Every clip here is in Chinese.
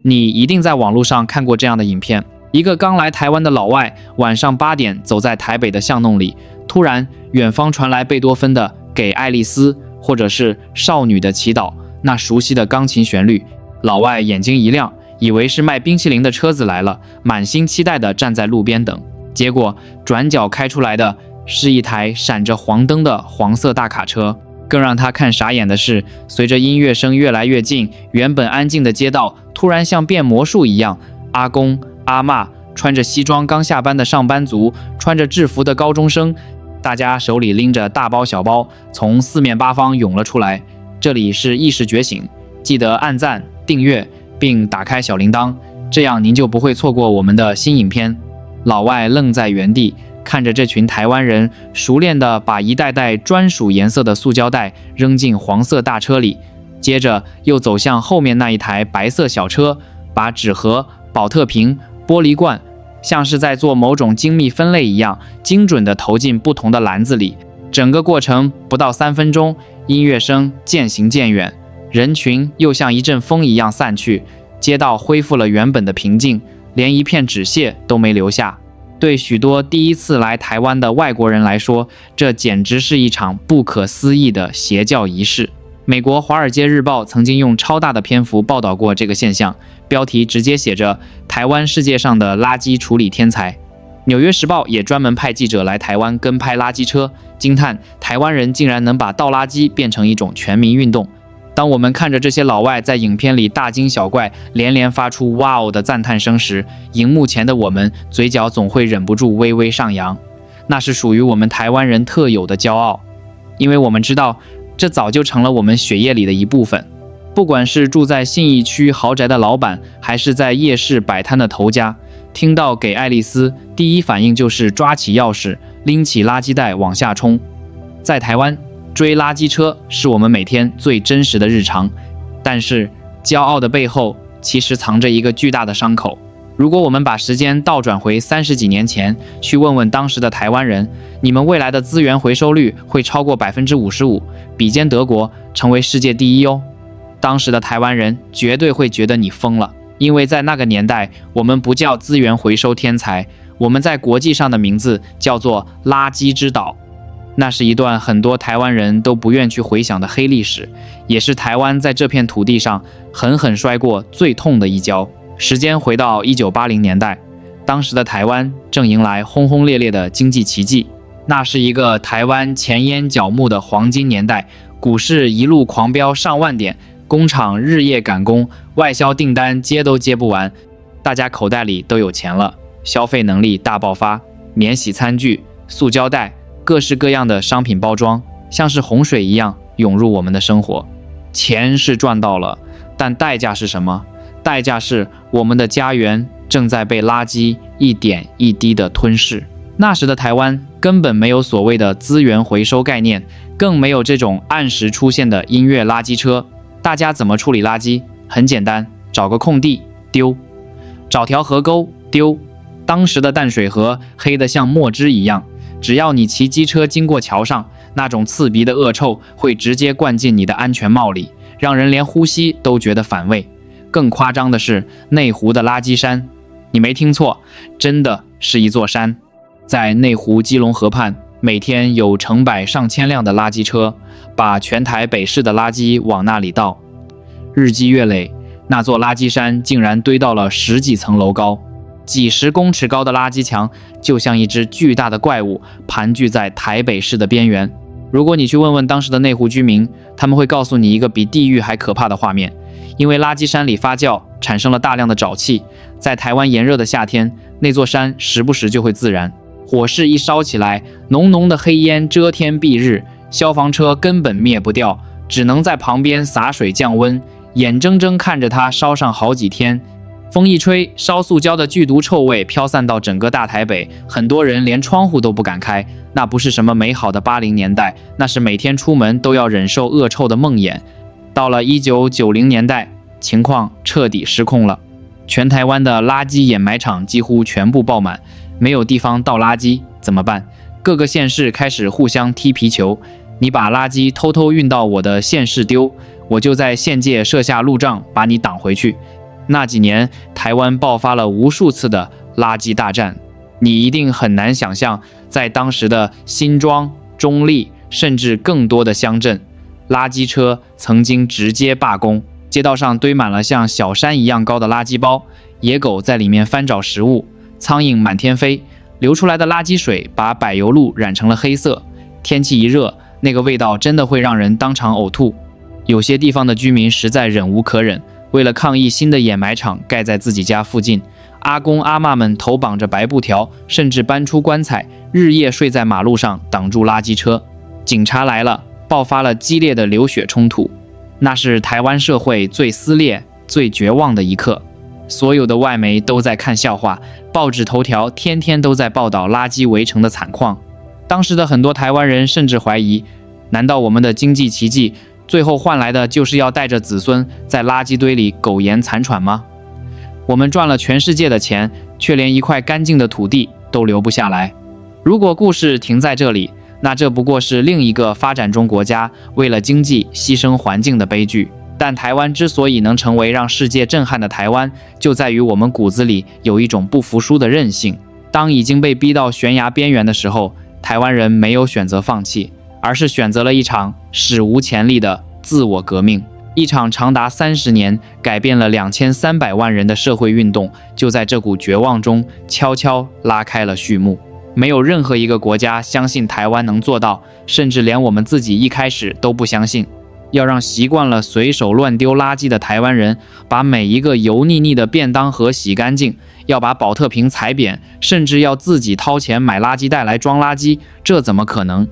你一定在網絡上看過這樣的影片，一個剛來台灣的老外，晚上8點走在台北的巷弄裡，突然遠方傳來貝多芬的《給愛麗絲》或者是《少女的祈禱》，那熟悉的鋼琴旋律，老外眼睛一亮，以為是賣冰淇淋的車子來了，滿心期待地站在路邊等。結果轉角開出來的是一台閃着黃燈的黃色大卡車。更讓他看傻眼的是，隨着音樂聲越來越近，原本安靜的街道突然像變魔術一樣，阿公阿嬷，穿着西裝剛下班的上班族，穿着制服的高中生，大家手裡拎着大包小包，從四面八方湧了出來。這裡是意識覺醒，記得按讚訂閱並打開小鈴鐺，這樣您就不會錯過我們的新影片。老外愣在原地，看着這群台灣人熟練地把一袋袋專屬顏色的塑膠袋扔進黃色大車裡，接着又走向後面那一台白色小車，把紙盒、寶特瓶、玻璃罐像是在做某種精密分類一樣，精準地投進不同的籃子裡。整個過程不到3分鐘，音樂聲漸行漸遠，人群又像一陣風一樣散去，街道恢復了原本的平靜，連一片紙屑都沒留下。對許多第一次來台灣的外國人來說，這簡直是一場不可思議的邪教儀式。美國《華爾街日報》曾經用超大的篇幅報道過這個現象，標題直接寫着“台灣世界上的垃圾處理天才”。《紐約時報》也專門派記者來台灣跟拍垃圾車，驚嘆台灣人竟然能把倒垃圾變成一種全民運動。當我們看着這些老外在影片裡大驚小怪，連連發出哇哦的讚嘆聲時，熒幕前的我們嘴角總會忍不住微微上揚。那是屬於我們台灣人特有的驕傲，因為我們知道這早就成了我們血液裡的一部分。不管是住在信義區豪宅的老闆，還是在夜市擺攤的頭家，聽到給愛麗絲，第一反應就是抓起鑰匙，拎起垃圾袋往下衝。在台灣，追垃圾車是我們每天最真實的日常，但是驕傲的背後其實藏着一個巨大的傷口。如果我們把時間倒轉回30幾年前，去問問當時的台灣人，你們未來的資源回收率會超過55%，比肩德國，成為世界第一哦。當時的台灣人絕對會覺得你瘋了，因為在那個年代，我們不叫資源回收天才，我們在國際上的名字叫做垃圾之島。那是一段很多台灣人都不願去回想的黑歷史，也是台灣在這片土地上狠狠摔過最痛的一跤。時間回到1980年代，當時的台灣正迎來轟轟烈烈的經濟奇蹟，那是一個台灣錢淹腳目的黃金年代，股市一路狂飆上萬點，工廠日夜趕工，外銷訂單接都接不完，大家口袋裡都有錢了，消費能力大爆發，免洗餐具、塑膠袋，各式各樣的商品包裝像是洪水一樣湧入我們的生活。錢是賺到了，但代價是什麼？代價是我們的家園正在被垃圾一點一滴的吞噬。那時的台灣根本沒有所謂的資源回收概念，更沒有這種按時出現的音樂垃圾車。大家怎麼處理垃圾？很簡單，找個空地丟，找條河溝丟。當時的淡水河黑得像墨汁一樣，只要你騎機車經過橋上，那種刺鼻的惡臭會直接灌進你的安全帽裡，讓人連呼吸都覺得反胃。更誇張的是內湖的垃圾山，你沒聽錯，真的是一座山。在內湖基隆河畔，每天有成百上千輛的垃圾車，把全台北市的垃圾往那裡倒。日積月累，那座垃圾山竟然堆到了10幾層樓高，幾10公尺高的垃圾牆就像一隻巨大的怪物盤踞在台北市的邊緣。如果你去問問當時的內湖居民，他們會告訴你一個比地獄還可怕的畫面。因為垃圾山裡發酵產生了大量的沼氣，在台灣炎熱的夏天，那座山時不时就會自燃，火勢一燒起來，濃濃的黑煙遮天蔽日，消防車根本滅不掉，只能在旁邊灑水降溫，眼睜睜看着它燒上好幾天。風一吹，燒塑膠的劇毒臭味飄散到整個大台北，很多人連窗戶都不敢開。那不是什麼美好的80年代，那是每天出門都要忍受惡臭的夢魘。到了1990年代，情況徹底失控了，全台灣的垃圾掩埋場幾乎全部爆滿，沒有地方倒垃圾，怎麼辦？各個縣市開始互相踢皮球，你把垃圾偷偷運到我的縣市丟，我就在縣界設下路障把你擋回去。那幾年台灣爆發了無數次的垃圾大戰，你一定很難想象，在當時的新莊、中壢，甚至更多的鄉鎮，垃圾車曾經直接罷工，街道上堆滿了像小山一樣高的垃圾包，野狗在裡面翻找食物，蒼蠅滿天飛，流出來的垃圾水把柏油路染成了黑色，天氣一熱，那個味道真的會讓人當場嘔吐。有些地方的居民實在忍無可忍，為了抗議新的掩埋場蓋在自己家附近，阿公阿嬷們頭綁着白布條，甚至搬出棺材，日夜睡在馬路上擋住垃圾車。警察來了，爆發了激烈的流血衝突，那是台灣社會最撕裂、最絕望的一刻。所有的外媒都在看笑話，報紙頭條天天都在報道垃圾圍城的慘況。當時的很多台灣人甚至懷疑，難道我們的經濟奇蹟最後換來的就是要帶着子孫在垃圾堆裡苟延殘喘嗎？我們賺了全世界的錢，卻連一塊乾淨的土地都留不下來。如果故事停在這裡，那這不過是另一個發展中國家為了經濟犧牲環境的悲劇。但台灣之所以能成為讓世界震撼的台灣，就在於我們骨子裡有一種不服輸的韌性。當已經被逼到懸崖邊緣的時候，台灣人沒有選擇放棄，而是選擇了一場史無前例的自我革命。一場長達30年、改變了2300萬人的社會運動，就在這股絕望中悄悄拉開了序幕。沒有任何一個國家相信台灣能做到，甚至連我們自己一開始都不相信。要讓習慣了隨手亂丟垃圾的台灣人把每一個油膩膩的便當盒洗乾淨，要把寶特瓶踩扁，甚至要自己掏錢買垃圾袋來裝垃圾，這怎麼可能？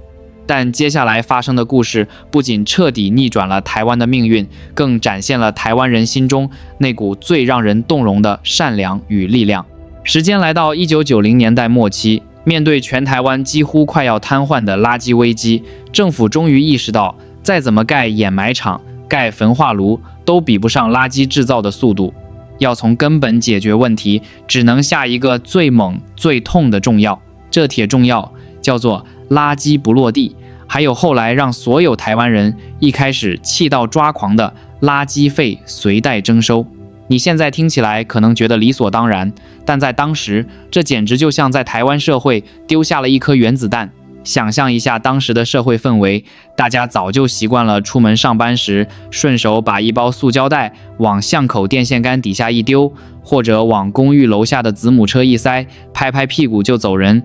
但接下來發生的故事不僅徹底逆轉了台灣的命運，更展現了台灣人心中那股最讓人動容的善良與力量。時間來到1990年代末期，面對全台灣幾乎快要癱瘓的垃圾危機，政府終於意識到，再怎麼蓋掩埋場、蓋焚化爐，都比不上垃圾製造的速度。要從根本解決問題，只能下一個最猛、最痛的重藥。這鐵重藥叫做垃圾不落地，還有後來讓所有台灣人一開始氣到抓狂的垃圾費隨袋徵收。你現在聽起來可能覺得理所當然，但在當時，這簡直就像在台灣社會丟下了一顆原子彈。想象一下當時的社會氛圍，大家早就習慣了出門上班時，順手把一包塑膠袋往巷口電線桿底下一丟，或者往公寓樓下的子母車一塞，拍拍屁股就走人。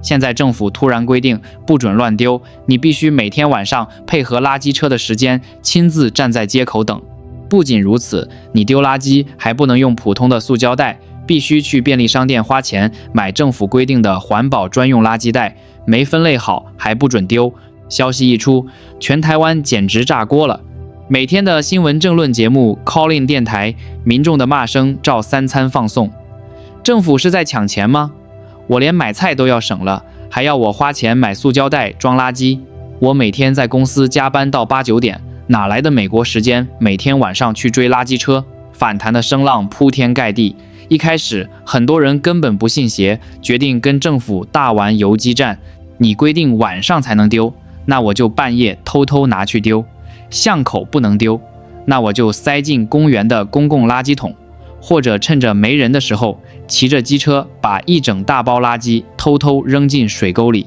現在政府突然規定不准亂丟，你必須每天晚上配合垃圾車的時間，親自站在街口等。不僅如此，你丟垃圾還不能用普通的塑膠袋，必須去便利商店花錢買政府規定的環保專用垃圾袋，沒分類好還不准丟。消息一出，全台灣簡直炸鍋了。每天的新聞政論節目 Call in 電台，民眾的罵聲照三餐放送。政府是在搶錢嗎？我連買菜都要省了，還要我花錢買塑膠袋裝垃圾。我每天在公司加班到8、9點，哪來的美國時間每天晚上去追垃圾車？反彈的聲浪鋪天蓋地。一開始很多人根本不信邪，決定跟政府大玩游擊戰。你規定晚上才能丟，那我就半夜偷偷拿去丟。巷口不能丟，那我就塞進公園的公共垃圾桶，或者趁着沒人的時候，騎着機車把一整大包垃圾偷偷扔進水溝裡。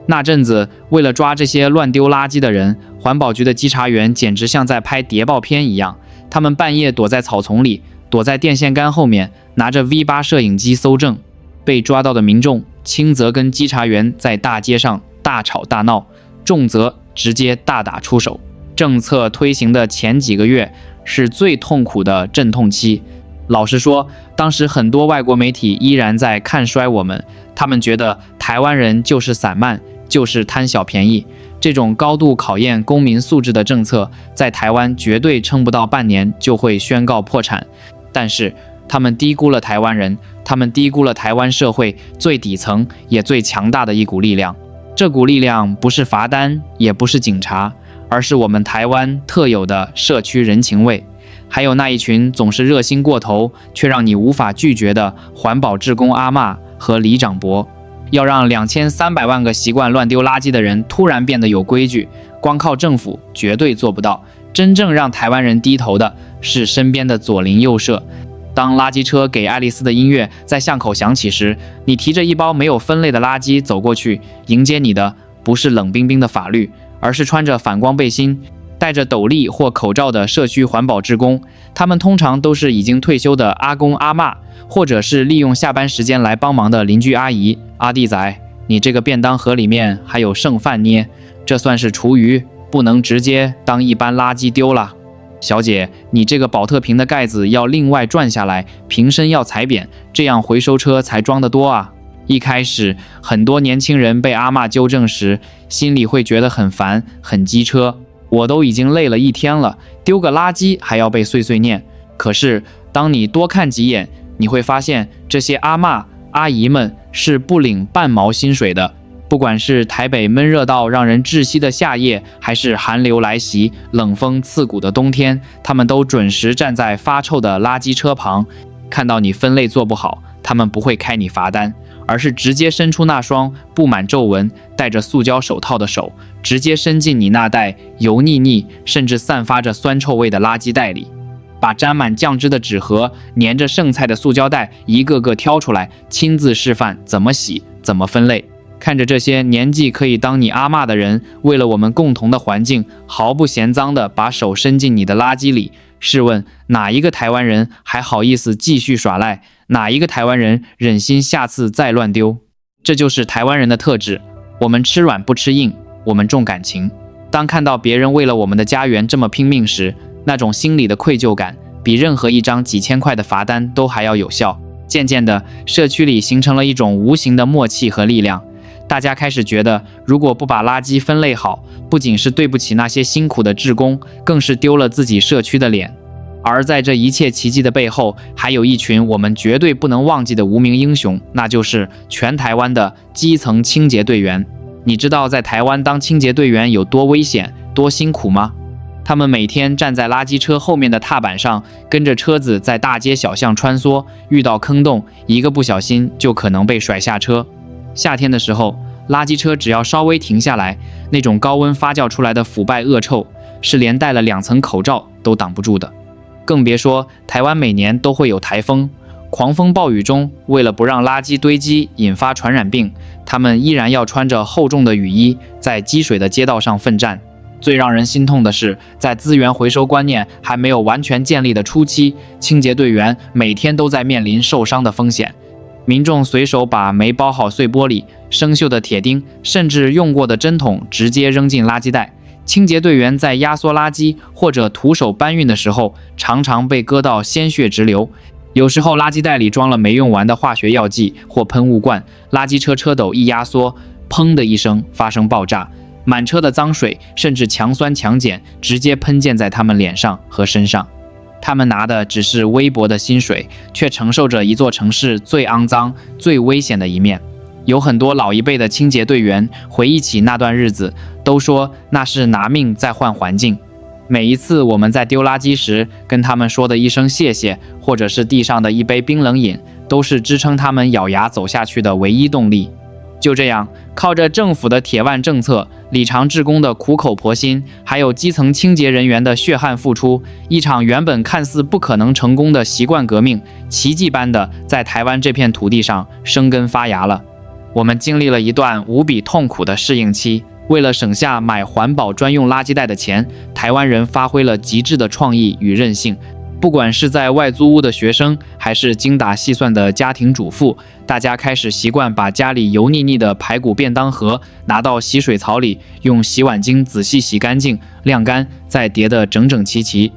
那陣子為了抓這些亂丟垃圾的人，環保局的稽查員簡直像在拍諜報片一樣，他們半夜躲在草叢裡，躲在電線桿後面，拿着 V8 攝影機搜證。被抓到的民眾，輕則跟稽查員在大街上大吵大鬧，重則直接大打出手。政策推行的前幾個月是最痛苦的陣痛期。老實說，當時很多外國媒體依然在看衰我們，他們覺得台灣人就是散漫，就是貪小便宜。這種高度考驗公民素質的政策，在台灣絕對撐不到半年就會宣告破產。但是他們低估了台灣人，他們低估了台灣社會最底層也最強大的一股力量。這股力量不是罰單，也不是警察，而是我們台灣特有的社區人情味，還有那一群總是熱心過頭卻讓你無法拒絕的環保志工阿嬷和里長伯。要讓2300萬個習慣亂丟垃圾的人突然變得有規矩，光靠政府絕對做不到。真正讓台灣人低頭的是身邊的左鄰右舍，當垃圾車給愛麗絲的音樂在巷口響起時，你提着一包沒有分類的垃圾走過去，迎接你的不是冷冰冰的法律，而是穿着反光背心、戴着斗笠或口罩的社區環保志工。他們通常都是已經退休的阿公阿嬷，或者是利用下班時間來幫忙的鄰居阿姨。阿弟仔，你這個便當盒裡面還有剩飯捏，這算是廚餘，不能直接當一般垃圾丟了。小姐，你這個寶特瓶的蓋子要另外轉下來，瓶身要踩扁，這樣回收車才裝得多啊。一開始，很多年輕人被阿嬷糾正時，心裡會覺得很煩，很機車。我都已經累了一天了，丟個垃圾還要被碎碎念。可是，當你多看幾眼，你會發現這些阿嬷、阿姨們是不領半毛薪水的。不管是台北悶熱到讓人窒息的夏夜，還是寒流來襲、冷風刺骨的冬天，他們都準時站在發臭的垃圾車旁。看到你分類做不好，他們不會開你罰單，而是直接伸出那雙布滿皺紋、戴着塑膠手套的手，直接伸進你那袋油膩膩甚至散發着酸臭味的垃圾袋裡，把沾滿醬汁的紙盒、粘着剩菜的塑膠袋一個個挑出來，親自示範怎麼洗、怎麼分類。看着這些年紀可以當你阿嬷的人，為了我們共同的環境，毫不嫌髒地把手伸進你的垃圾裡。試問哪一個台灣人還好意思繼續耍賴？哪一個台灣人忍心下次再亂丟？這就是台灣人的特質，我們吃軟不吃硬，我們重感情。當看到別人為了我們的家園這麼拼命時，那種心裡的愧疚感，比任何一張幾千塊的罰單都還要有效。漸漸的，社區裡形成了一種無形的默契和力量。大家開始覺得，如果不把垃圾分類好，不僅是對不起那些辛苦的志工，更是丟了自己社區的臉。而在這一切奇蹟的背後，還有一群我們絕對不能忘記的無名英雄，那就是全台灣的基層清潔隊員。你知道在台灣當清潔隊員有多危險、多辛苦嗎？他們每天站在垃圾車後面的踏板上，跟着車子在大街小巷穿梭，遇到坑洞，一個不小心就可能被甩下車。夏天的時候，垃圾車只要稍微停下來，那種高溫發酵出來的腐敗惡臭，是連戴了2層口罩都擋不住的。更別說台灣每年都會有颱風、狂風暴雨中，為了不讓垃圾堆積引發傳染病，他們依然要穿着厚重的雨衣，在積水的街道上奮戰。最讓人心痛的是，在資源回收觀念還沒有完全建立的初期，清潔隊員每天都在面臨受傷的風險。民眾隨手把沒包好碎玻璃、生鏽的鐵釘，甚至用過的針筒直接扔進垃圾袋。清潔隊員在壓縮垃圾或者徒手搬運的時候，常常被割到鮮血直流。有時候垃圾袋裡裝了沒用完的化學藥劑或噴霧罐，垃圾車車斗一壓縮，砰的一聲發生爆炸，滿車的髒水甚至強酸強鹼直接噴濺在他們臉上和身上。他們拿的只是微薄的薪水，卻承受着一座城市最骯髒、最危險的一面。有很多老一輩的清潔隊員回憶起那段日子，都說那是拿命在換環境。每一次我們在丟垃圾時，跟他們說的一聲謝謝，或者是地上的一杯冰冷飲，都是支撐他們咬牙走下去的唯一動力。就這樣，靠着政府的鐵腕政策、里長志工的苦口婆心，還有基層清潔人員的血汗付出，一場原本看似不可能成功的習慣革命，奇蹟般的在台灣這片土地上生根發芽了。我們經歷了一段無比痛苦的適應期，為了省下買環保專用垃圾袋的錢，台灣人發揮了極致的創意與韌性。不管是在外租屋的學生，還是精打細算的家庭主婦，大家開始習慣把家裡油膩膩的排骨便當盒拿到洗水槽裡，用洗碗精仔細洗乾淨、晾乾，再疊得整整齊齊。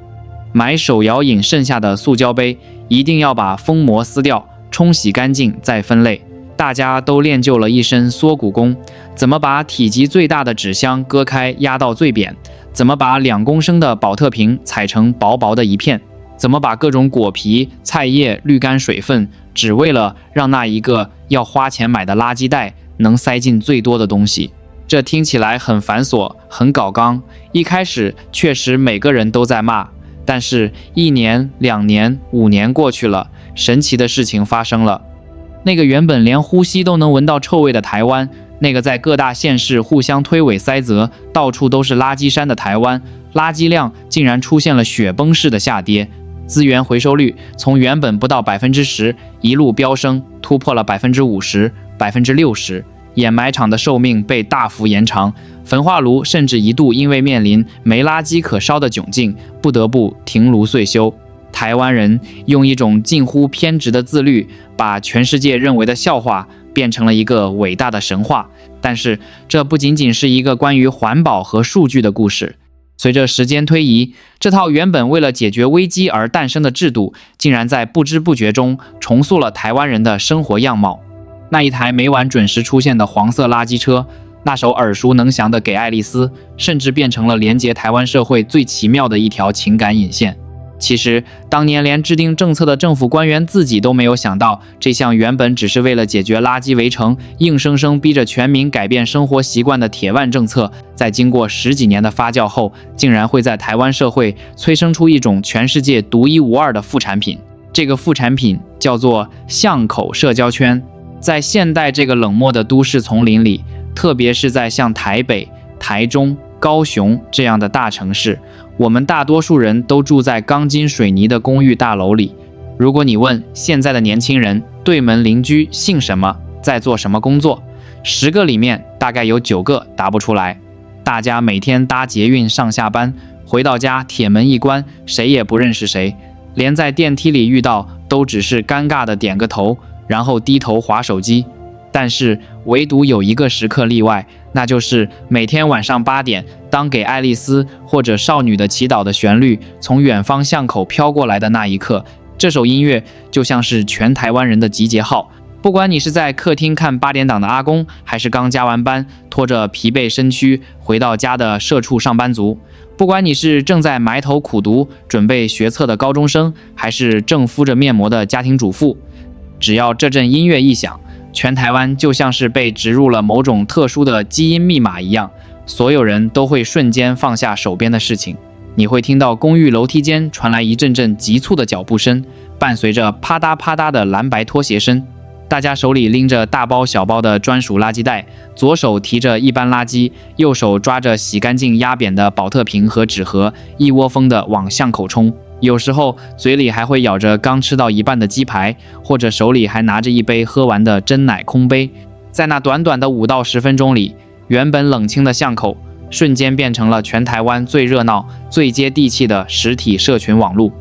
買手搖飲剩下的塑膠杯，一定要把封膜撕掉，沖洗乾淨再分類。大家都練就了一身縮骨功，怎麼把體積最大的紙箱割開壓到最扁，怎麼把2公升的寶特瓶踩成薄薄的一片，怎麼把各種果皮、菜葉濾乾水分，只為了讓那一個要花錢買的垃圾袋能塞進最多的東西。這聽起來很繁瑣，很搞剛。一開始確實每個人都在罵，但是1年、2年、5年過去了，神奇的事情發生了。那個原本連呼吸都能聞到臭味的台灣，那個在各大縣市互相推諉塞責，到處都是垃圾山的台灣，垃圾量竟然出現了雪崩式的下跌。資源回收率從原本不到10%一路飆升，突破了50%、60%。掩埋場的壽命被大幅延長，焚化爐甚至一度因為面臨沒垃圾可燒的窘境，不得不停爐歲修。台灣人用一種近乎偏執的自律，把全世界認為的笑話變成了一個偉大的神話。但是，這不僅僅是一個關於環保和數據的故事。隨着時間推移，這套原本為了解決危機而誕生的制度，竟然在不知不覺中重塑了台灣人的生活樣貌。那一台每晚準時出現的黃色垃圾車，那首耳熟能詳的《給愛麗絲》，甚至變成了連接台灣社會最奇妙的一條情感引線。其實，當年連制定政策的政府官員自己都沒有想到，這項原本只是為了解決垃圾圍城，硬生生逼着全民改變生活習慣的鐵腕政策，在經過10幾年的發酵後，竟然會在台灣社會催生出一種全世界獨一無二的副產品。這個副產品叫做巷口社交圈。在現代這個冷漠的都市叢林裡，特別是在像台北、台中、高雄這樣的大城市，我們大多數人都住在鋼筋水泥的公寓大樓裡。如果你問現在的年輕人對門鄰居姓什麼，在做什麼工作，10個裡面大概有9個答不出來。大家每天搭捷運上下班，回到家鐵門一關，誰也不認識誰，連在電梯裡遇到都只是尷尬的點個頭，然後低頭滑手機。但是唯獨有一個時刻例外，那就是每天晚上8點，當給愛麗絲或者少女的祈禱的旋律從遠方巷口飄過來的那一刻，這首音樂就像是全台灣人的集結號。不管你是在客廳看8點檔的阿公，還是剛加完班拖着疲憊身軀回到家的社畜上班族，不管你是正在埋頭苦讀準備學測的高中生，還是正敷着面膜的家庭主婦，只要這陣音樂一響，全台灣就像是被植入了某種特殊的基因密碼一樣，所有人都會瞬間放下手邊的事情。你會聽到公寓樓梯間傳來一陣陣急促的腳步聲，伴隨着啪嗒啪嗒的藍白拖鞋聲。大家手裡拎着大包小包的專屬垃圾袋，左手提着一般垃圾，右手抓着洗乾淨壓扁的寶特瓶和紙盒，一窩蜂地往巷口衝。有時候嘴裡還會咬着剛吃到一半的雞排，或者手裡還拿着一杯喝完的珍奶空杯。在那短短的5到10分鐘裡，原本冷清的巷口瞬間變成了全台灣最熱鬧、最接地氣的實體社群網路。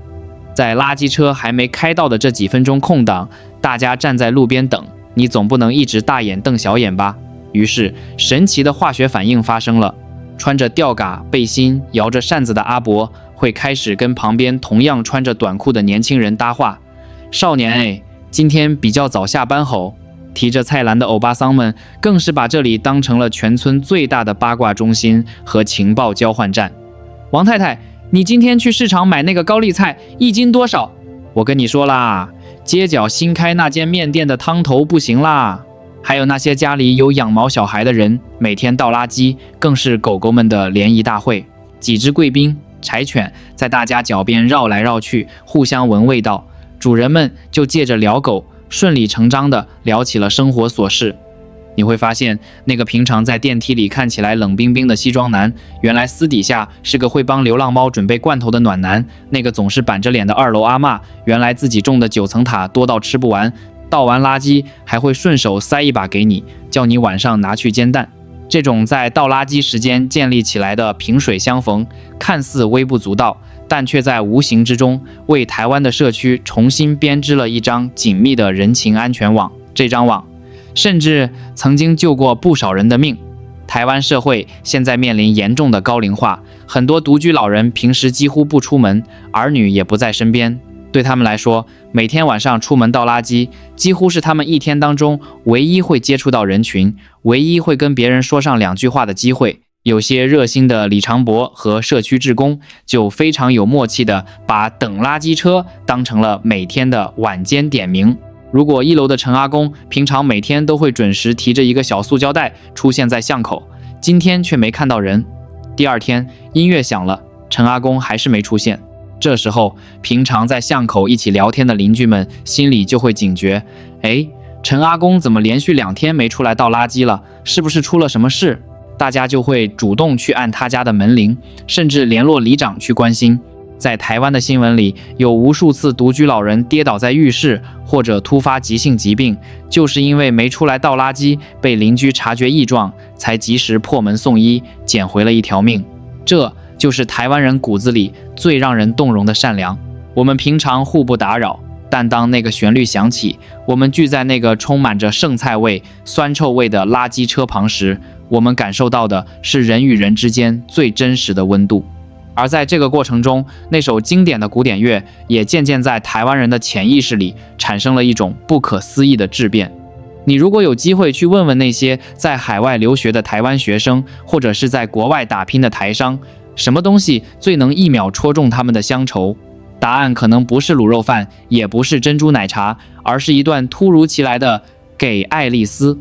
在垃圾車還沒開到的這幾分鐘空檔，大家站在路邊等，你總不能一直大眼瞪小眼吧？於是神奇的化學反應發生了，穿着吊嘎背心、搖着扇子的阿伯會開始跟旁邊同樣穿着短褲的年輕人搭話：“少年哎，今天比較早下班吼。”提着菜籃的歐巴桑們更是把這裡當成了全村最大的八卦中心和情報交換站。王太太，你今天去市場買那個高麗菜1斤多少？我跟你說啦，街角新開那間麵店的湯頭不行啦。還有那些家裡有養毛小孩的人，每天倒垃圾更是狗狗們的聯誼大會。幾隻貴賓柴犬在大家腳邊繞來繞去，互相聞味道。主人們就借着聊狗，順理成章地聊起了生活瑣事。你會發現，那個平常在電梯裡看起來冷冰冰的西裝男，原來私底下是個會幫流浪貓準備罐頭的暖男；那個總是板着臉的2樓阿嬷，原來自己種的9層塔多到吃不完，倒完垃圾還會順手塞一把給你，叫你晚上拿去煎蛋。這種在倒垃圾時間建立起來的萍水相逢，看似微不足道，但卻在無形之中為台灣的社區重新編織了一張緊密的人情安全網。這張網甚至曾經救過不少人的命。台灣社會現在面臨嚴重的高齡化，很多獨居老人平時幾乎不出門，兒女也不在身邊。對他們來說，每天晚上出門倒垃圾，幾乎是他們一天當中唯一會接觸到人群，唯一會跟別人說上2句話的機會。有些熱心的里長伯和社區志工就非常有默契地把等垃圾車當成了每天的晚間點名。如果1樓的陳阿公平常每天都會準時提着一個小塑膠袋出現在巷口，今天卻沒看到人。第二天音樂響了，陳阿公還是沒出現。這時候平常在巷口一起聊天的鄰居們心裡就會警覺，陳阿公怎麼連續2天沒出來倒垃圾了？是不是出了什麼事？大家就會主動去按他家的門鈴，甚至聯絡里長去關心。在台灣的新聞裡，有無數次獨居老人跌倒在浴室，或者突發急性疾病，就是因為沒出來倒垃圾，被鄰居察覺異狀，才及時破門送醫，撿回了一條命。這就是台灣人骨子裡最讓人動容的善良。我們平常互不打擾，但當那個旋律響起，我們聚在那個充滿着剩菜味、酸臭味的垃圾車旁時，我們感受到的是人與人之間最真實的溫度。而在這個過程中，那首經典的古典樂也漸漸在台灣人的潛意識裡產生了一種不可思議的質變。你如果有機會去問問那些在海外留學的台灣學生，或者是在國外打拼的台商，什麼東西最能一秒戳中他們的鄉愁？答案可能不是滷肉飯，也不是珍珠奶茶，而是一段突如其來的給愛麗絲。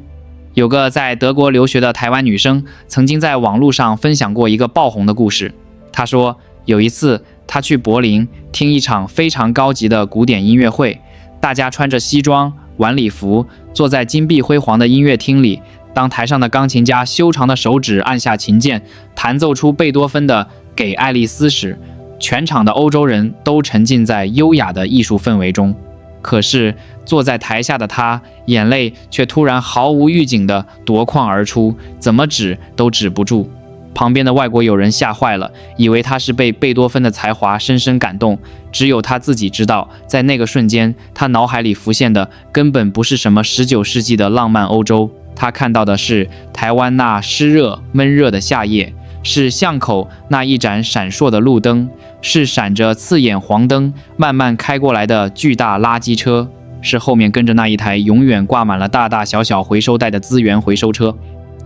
有個在德國留學的台灣女生曾經在網絡上分享過一個爆紅的故事。她說，有一次她去柏林聽一場非常高級的古典音樂會，大家穿着西裝晚禮服，坐在金碧輝煌的音樂廳裡。當台上的鋼琴家修長的手指按下琴鍵，彈奏出貝多芬的《給愛麗絲》時，全場的歐洲人都沉浸在優雅的藝術氛圍中。可是坐在台下的她，眼淚卻突然毫無預警地奪眶而出，怎麼止都止不住。旁邊的外國友人嚇壞了，以為她是被貝多芬的才華深深感動。只有她自己知道，在那個瞬間，她腦海裡浮現的根本不是什麼19世紀的浪漫歐洲，她看到的是台灣那濕熱悶熱的夏夜，是巷口那一盞閃爍的路燈，是閃着刺眼黃燈慢慢開過來的巨大垃圾車，是後面跟着那一台永遠掛滿了大大小小回收袋的資源回收車。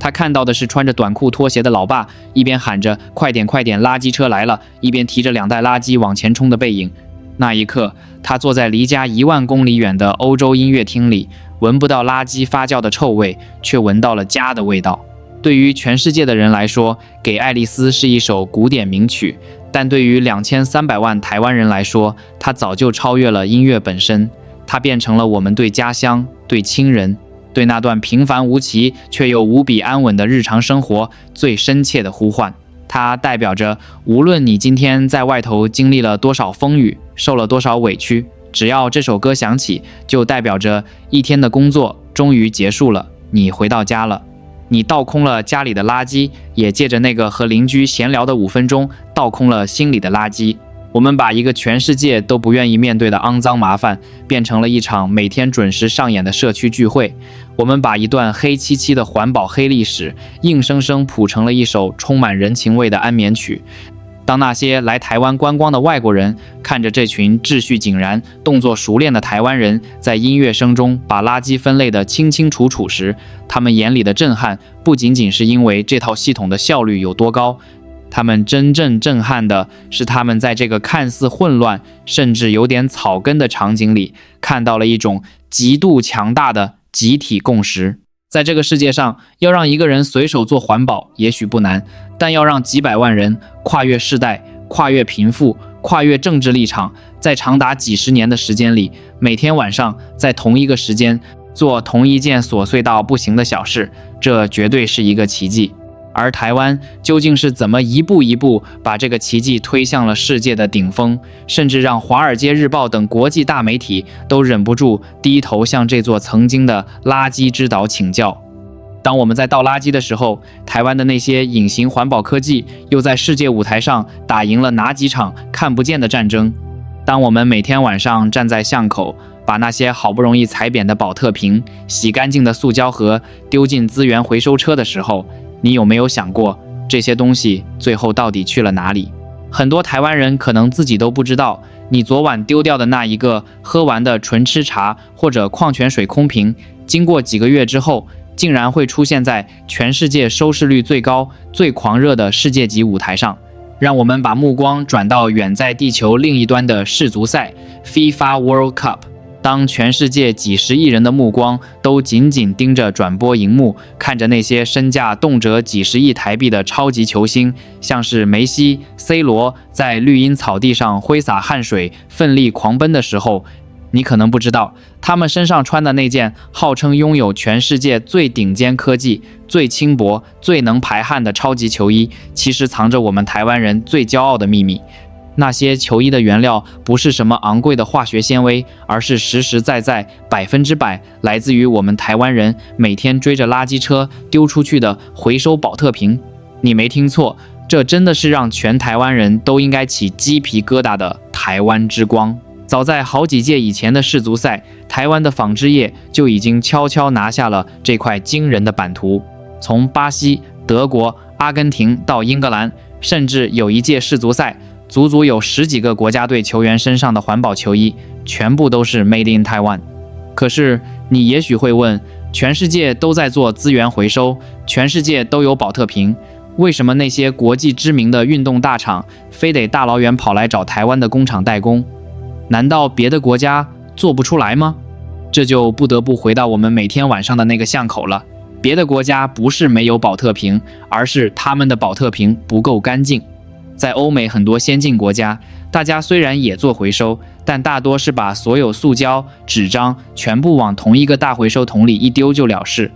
他看到的是穿着短褲拖鞋的老爸，一邊喊着快點快點垃圾車來了，一邊提着2袋垃圾往前衝的背影。那一刻，他坐在離家1萬公里遠的歐洲音樂廳裡，聞不到垃圾發酵的臭味，卻聞到了家的味道。對於全世界的人來說，給愛麗絲是一首古典名曲，但對於2300萬台灣人來說，它早就超越了音樂本身，它變成了我們對家鄉、對親人、對那段平凡無奇卻又無比安穩的日常生活最深切的呼喚。它代表着，無論你今天在外頭經歷了多少風雨，受了多少委屈，只要這首歌響起，就代表着一天的工作終於結束了，你回到家了。你倒空了家裡的垃圾，也借着那個和鄰居閒聊的5分鐘，倒空了心裡的垃圾。我們把一個全世界都不願意面對的骯髒麻煩，變成了一場每天準時上演的社區聚會。我們把一段黑漆漆的環保黑歷史，硬生生譜成了一首充滿人情味的安眠曲。當那些來台灣觀光的外國人看着這群秩序井然、動作熟練的台灣人在音樂聲中把垃圾分類得清清楚楚時，他們眼裡的震撼不僅僅是因為這套系統的效率有多高，他們真正震撼的是他們在這個看似混亂甚至有點草根的場景裡看到了一種極度強大的集體共識。在這個世界上，要讓一個人隨手做環保也許不難，但要讓幾百萬人跨越世代、跨越貧富、跨越政治立場，在長達幾十年的時間裡，每天晚上在同一個時間做同一件瑣碎到不行的小事，這絕對是一個奇蹟。而台灣究竟是怎麼一步一步把這個奇蹟推向了世界的頂峰，甚至讓《華爾街日報》等國際大媒體都忍不住低頭向這座曾經的垃圾之島請教？當我們在倒垃圾的時候，台灣的那些隱形環保科技又在世界舞台上打贏了哪幾場看不見的戰爭？當我們每天晚上站在巷口，把那些好不容易踩扁的寶特瓶、洗乾淨的塑膠盒丟進資源回收車的時候，你有沒有想過，這些東西最後到底去了哪裡？很多台灣人可能自己都不知道，你昨晚丟掉的那一個喝完的純吃茶或者礦泉水空瓶，經過幾個月之後，竟然會出現在全世界收視率最高、最狂熱的世界級舞台上。讓我們把目光轉到遠在地球另一端的世足賽 FIFA World Cup。當全世界幾十億人的目光都緊緊盯着轉播熒幕，看着那些身價動輒幾十億台幣的超級球星，像是梅西、C 羅在綠茵草地上揮灑汗水、奮力狂奔的時候，你可能不知道，他們身上穿的那件號稱擁有全世界最頂尖科技、最輕薄、最能排汗的超級球衣，其實藏着我們台灣人最驕傲的秘密。那些球衣的原料不是什麼昂貴的化學纖維，而是實實在在100%來自於我們台灣人每天追着垃圾車丟出去的回收寶特瓶。你沒聽錯，這真的是讓全台灣人都應該起雞皮疙瘩的台灣之光。早在好幾屆以前的世足賽，台灣的紡織業就已經悄悄拿下了這塊驚人的版圖。從巴西、德國、阿根廷到英格蘭，甚至有一屆世足賽，足足有10幾個國家隊球員身上的環保球衣全部都是 Made in Taiwan。可是你也許會問，全世界都在做資源回收，全世界都有寶特瓶，為什麼那些國際知名的運動大廠非得大老遠跑來找台灣的工廠代工？難道別的國家做不出來嗎？這就不得不回到我們每天晚上的那個巷口了。別的國家不是沒有寶特瓶，而是他們的寶特瓶不夠乾淨。在歐美很多先進國家，大家雖然也做回收，但大多是把所有塑膠、紙張全部往同一個大回收桶裡一丟就了事。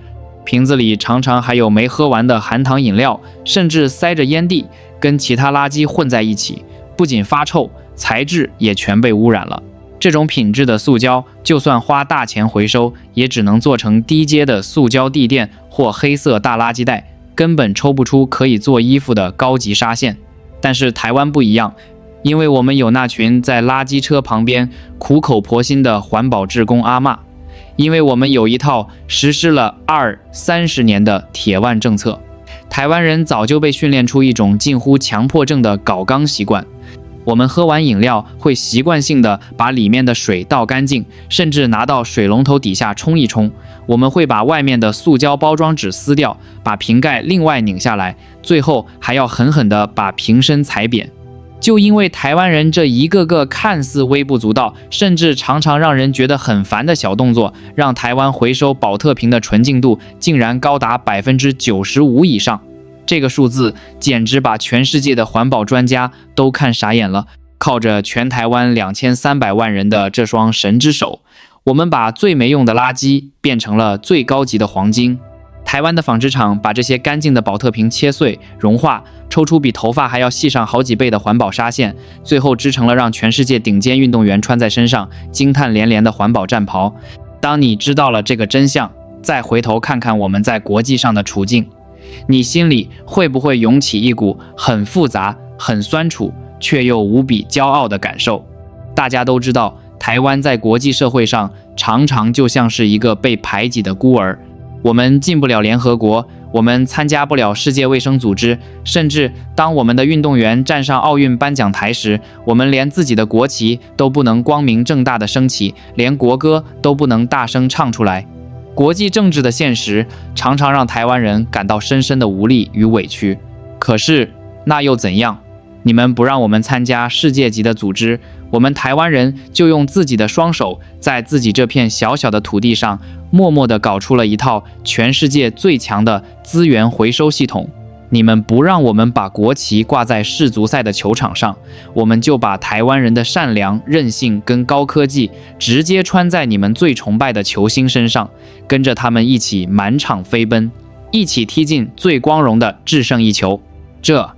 瓶子裡常常還有沒喝完的含糖飲料，甚至塞着菸蒂，跟其他垃圾混在一起，不僅發臭，材質也全被污染了。這種品質的塑膠，就算花大錢回收，也只能做成低階的塑膠地墊或黑色大垃圾袋，根本抽不出可以做衣服的高級紗線。但是台灣不一樣，因為我們有那群在垃圾車旁邊苦口婆心的環保志工阿嬷，因為我們有一套實施了20-30年的鐵腕政策。台灣人早就被訓練出一種近乎強迫症的搞缸習慣。我們喝完飲料會習慣性的把裡面的水倒乾淨，甚至拿到水龍頭底下沖一沖。我們會把外面的塑膠包裝紙撕掉，把瓶蓋另外擰下來，最後還要狠狠地把瓶身踩扁。就因為台灣人這一個個看似微不足道，甚至常常讓人覺得很煩的小動作，讓台灣回收寶特瓶的純淨度竟然高達95%以上。這個數字簡直把全世界的環保專家都看傻眼了。靠着全台灣2300萬人的這雙神之手，我們把最沒用的垃圾變成了最高級的黃金。台灣的紡織廠把這些乾淨的寶特瓶切碎、融化，抽出比頭髮還要細上好幾倍的環保紗線，最後織成了讓全世界頂尖運動員穿在身上驚嘆連連的環保戰袍。當你知道了這個真相，再回頭看看我們在國際上的處境，你心裡會不會湧起一股很複雜、很酸楚卻又無比驕傲的感受？大家都知道，台灣在國際社會上常常就像是一個被排擠的孤兒。我們進不了聯合國，我們參加不了世界衛生組織，甚至當我們的運動員站上奧運頒獎台時，我們連自己的國旗都不能光明正大的升起，連國歌都不能大聲唱出來。國際政治的現實常常讓台灣人感到深深的無力與委屈。可是那又怎樣？你們不讓我們參加世界級的組織，我們台灣人就用自己的雙手，在自己這片小小的土地上，默默地搞出了一套全世界最強的資源回收系統。你們不讓我們把國旗掛在世足賽的球場上，我們就把台灣人的善良、韌性跟高科技直接穿在你們最崇拜的球星身上，跟着他們一起滿場飛奔，一起踢進最光榮的制勝一球。這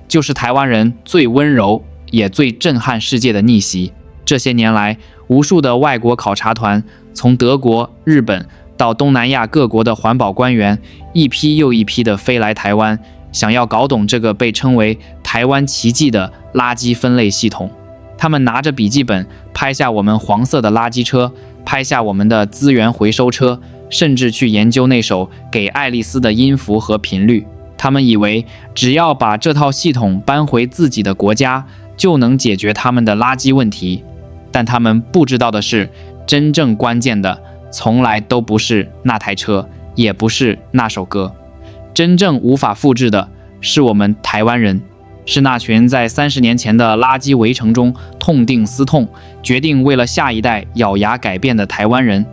就是台灣人最溫柔也最震撼世界的逆襲。這些年來，無數的外國考察團，從德國、日本到東南亞各國的環保官員，一批又一批的飛來台灣，想要搞懂這個被稱為台灣奇蹟的垃圾分類系統。他們拿着筆記本拍下我們黃色的垃圾車，拍下我們的資源回收車，甚至去研究那首給愛麗絲的音符和頻率。他們以為只要把這套系統搬回自己的國家，就能解決他們的垃圾問題。但他們不知道的是，真正關鍵的從來都不是那台車，也不是那首歌。真正無法複製的是我們台灣人，是那群在30年前的垃圾圍城中痛定思痛，決定為了下一代咬牙改變的台灣人，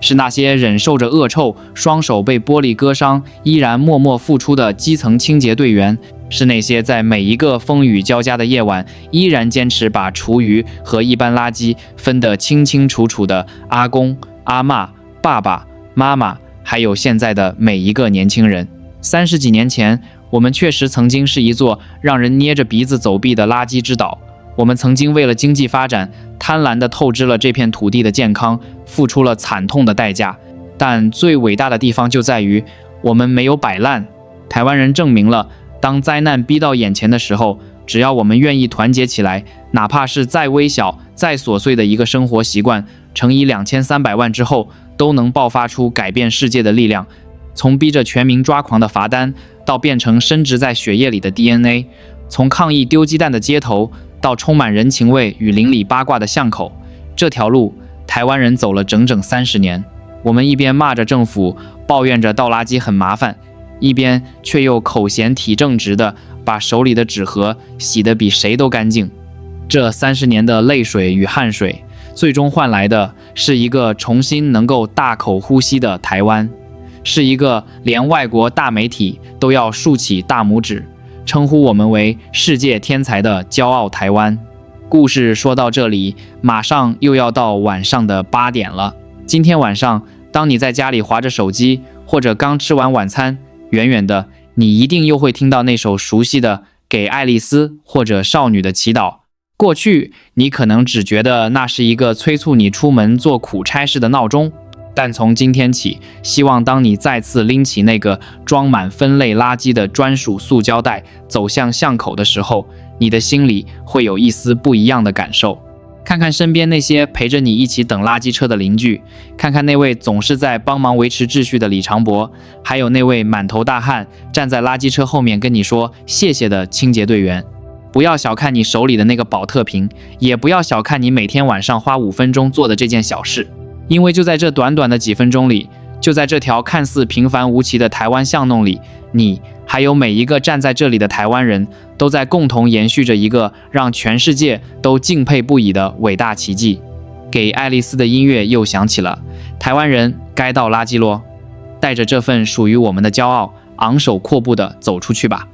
是那些忍受着惡臭、雙手被玻璃割傷，依然默默付出的基層清潔隊員，是那些在每一個風雨交加的夜晚，依然堅持把廚餘和一般垃圾分得清清楚楚的阿公、阿嬷、爸爸媽媽，還有現在的每一個年輕人。30幾年前，我們確實曾經是一座讓人捏着鼻子走避的垃圾之島。我們曾經為了經濟發展，貪婪地透支了這片土地的健康，付出了慘痛的代價。但最偉大的地方就在於，我們沒有擺爛。台灣人證明了，當災難逼到眼前的時候，只要我們願意團結起來，哪怕是再微小、再瑣碎的一個生活習慣，乘以2300萬之後，都能爆發出改變世界的力量。從逼着全民抓狂的罰單，到變成深植在血液裡的 DNA； 從抗議丟雞蛋的街頭，到充滿人情味與鄰里八卦的巷口，這條路，台灣人走了整整30年。我們一邊罵着政府，抱怨着倒垃圾很麻煩，一邊卻又口嫌體正直的把手裡的紙盒洗得比誰都乾淨。這30年的淚水與汗水，最終換來的是一個重新能夠大口呼吸的台灣，是一個連外國大媒體都要豎起大拇指，稱呼我們為世界天才的驕傲台灣。故事說到這裡，馬上又要到晚上的8點了。今天晚上，當你在家裡滑着手機，或者剛吃完晚餐，遠遠的，你一定又會聽到那首熟悉的《給愛麗絲》或者《少女的祈禱》。過去，你可能只覺得那是一個催促你出門做苦差事的鬧鐘，但從今天起，希望當你再次拎起那個裝滿分類垃圾的專屬塑膠袋，走向巷口的時候，你的心裡會有一絲不一樣的感受。看看身邊那些陪着你一起等垃圾車的鄰居，看看那位總是在幫忙維持秩序的李長博，還有那位滿頭大汗站在垃圾車後面跟你說謝謝的清潔隊員。不要小看你手裡的那個寶特瓶，也不要小看你每天晚上花5分鐘做的這件小事，因為就在這短短的幾分鐘裡，就在這條看似平凡無奇的台灣巷弄裡，你還有每一個站在這裡的台灣人，都在共同延續着一個讓全世界都敬佩不已的偉大奇蹟。給愛麗絲的音樂又響起了，台灣人該倒垃圾咯，帶着這份屬於我們的驕傲，昂首闊步地走出去吧。